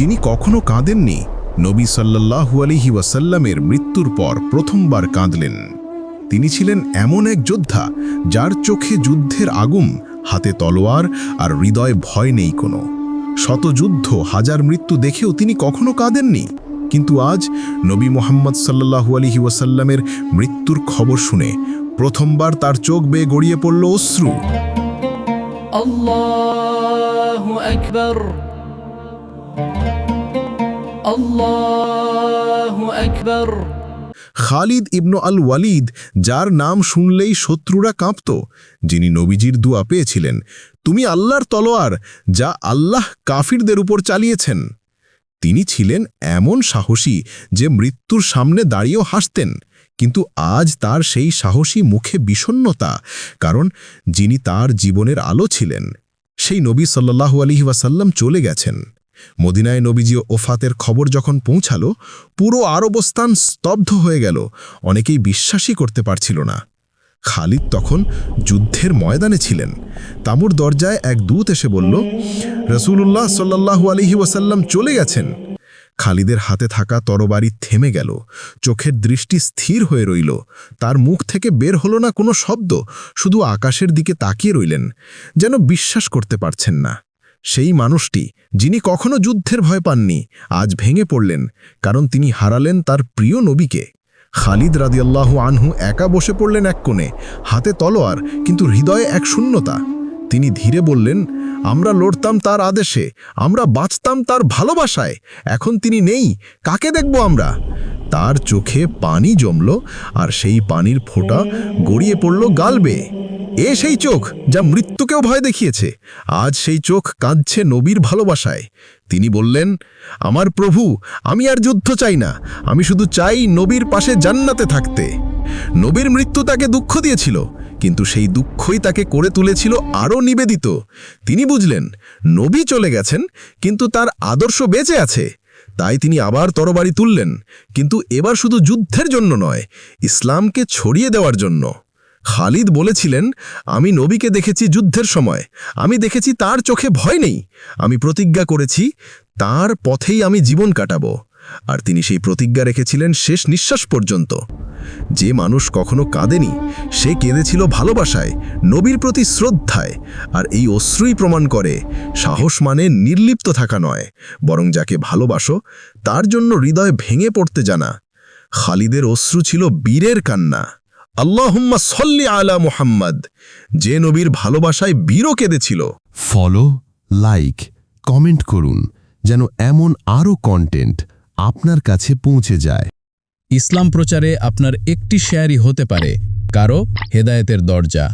যিনি কখনো কাঁদেননি, নবী সাল্লাল্লাহু আলাইহি ওয়াসাল্লামের মৃত্যুর পর প্রথমবার কাঁদলেন। তিনি ছিলেন এমন এক যোদ্ধা যার চোখে যুদ্ধের আগুন, হাতে তলোয়ার আর হৃদয়ে ভয় নেই কোনো। শত যুদ্ধ, হাজার মৃত্যু দেখেও তিনি কখনো কাঁদেননি। কিন্তু আজ নবী মুহাম্মদ সাল্লাল্লাহু আলাইহি ওয়াসাল্লামের মৃত্যুর খবর শুনে প্রথমবার তার চোখ বেয়ে গড়িয়ে পড়ল অশ্রু। আল্লাহু আকবার, আল্লাহু আকবার। খালিদ ইবনু আল ওয়ালিদ, যার নাম শুনলেই শত্রুরা কাঁপত, যিনি নবীজির দুয়া পেয়েছিলেন, তুমি আল্লাহর তলোয়ার যা আল্লাহ কাফিরদের উপর চালিয়েছেন। তিনি ছিলেন এমন সাহসী যে মৃত্যুর সামনে দাঁড়িয়েও হাসতেন। কিন্তু আজ তার সেই সাহসী মুখে বিষণ্ণতা, কারণ যিনি তার জীবনের আলো ছিলেন, সেই নবী সাল্লাল্লাহু আলাইহি ওয়াসাল্লাম চলে গেছেন। মদিনায় নবীজি ওফাতের খবর যখন পৌঁছালো, পুরো আরবস্থান স্তব্ধ হয়ে গেল। অনেকেই বিশ্বাসই করতে পারছিল না। খালিদ তখন যুদ্ধের ময়দানে ছিলেন। তাঁবুর দরজায় এক দূত এসে বলল, রাসূলুল্লাহ সাল্লাল্লাহু আলাইহি ওয়াসাল্লাম চলে গেছেন। খালিদের হাতে থাকা তরবারি থেমে গেল, চোখের দৃষ্টি স্থির হয়ে রইল। তার মুখ থেকে বের হলো না কোনো শব্দ, শুধু আকাশের দিকে তাকিয়ে রইলেন, যেন বিশ্বাস করতে পারছেন না। সেই মানুষটি, যিনি কখনো যুদ্ধের ভয় পাননি, আজ ভেঙে পড়লেন, কারণ তিনি হারালেন তার প্রিয় নবীকে। খালিদ রাদিয়াল্লাহু আনহু একা বসে পড়লেন এক কোণে, হাতে তলোয়ার, কিন্তু হৃদয়ে এক শূন্যতা। তিনি ধীরে বললেন, আমরা লড়তাম তার আদেশে, আমরা বাঁচতাম তার ভালোবাসায়, এখন তিনি নেই, কাকে দেখব আমরা? তার চোখে পানি জমল, আর সেই পানির ফোঁটা গড়িয়ে পড়ল গাল বেয়ে। সেই চোখ যা মৃত্যুকেও ভয় দেখিয়েছে, আজ সেই চোখ কাঁদছে নবীর ভালোবাসায়। তিনি বললেন, আমার প্রভু, আমি আর যুদ্ধ চাই না, আমি শুধু চাই নবীর পাশে জান্নাতে থাকতে। নবীর মৃত্যু তাকে দুঃখ দিয়েছিল, কিন্তু সেই দুঃখই তাকে করে তুলেছিল আরও নিবেদিত। তিনি বুঝলেন, নবী চলে গেছেন, কিন্তু তার আদর্শ বেঁচে আছে। তাই তিনি আবার তরবারি তুললেন, কিন্তু এবার শুধু যুদ্ধের জন্য নয়, ইসলামকে ছড়িয়ে দেওয়ার জন্য। খালিদ বলেছিলেন, আমি নবীকে দেখেছি যুদ্ধের সময়, আমি দেখেছি তার চোখে ভয় নেই। আমি প্রতিজ্ঞা করেছি, তার পথেই আমি জীবন কাটাবো। আর তিনি সেই প্রতিজ্ঞা রেখেছিলেন শেষ নিঃশ্বাস পর্যন্ত। যে মানুষ কখনো কাঁদেনি, সে কেঁদেছিল ভালোবাসায়, নবীর প্রতি শ্রদ্ধায়। আর এই অশ্রুই প্রমাণ করে, সাহস মানে নির্লিপ্ত থাকা নয়, বরং যাকে ভালোবাসো তার জন্য হৃদয় ভেঙে পড়তে জানা। খালিদের অশ্রু ছিল বীরের কান্না। আল্লাহুম্মা সল্লি আলা মুহাম্মদ, যে নবীর ভালোবাসায় বীরও কেঁদেছিল। ফলো, লাইক, কমেন্ট করুন, যেন এমন আরও কন্টেন্ট আপনার কাছে পৌঁছে যায়। ইসলাম প্রচারে আপনার একটি শেয়ারই হতে পারে কারো হেদায়েতের দরজা।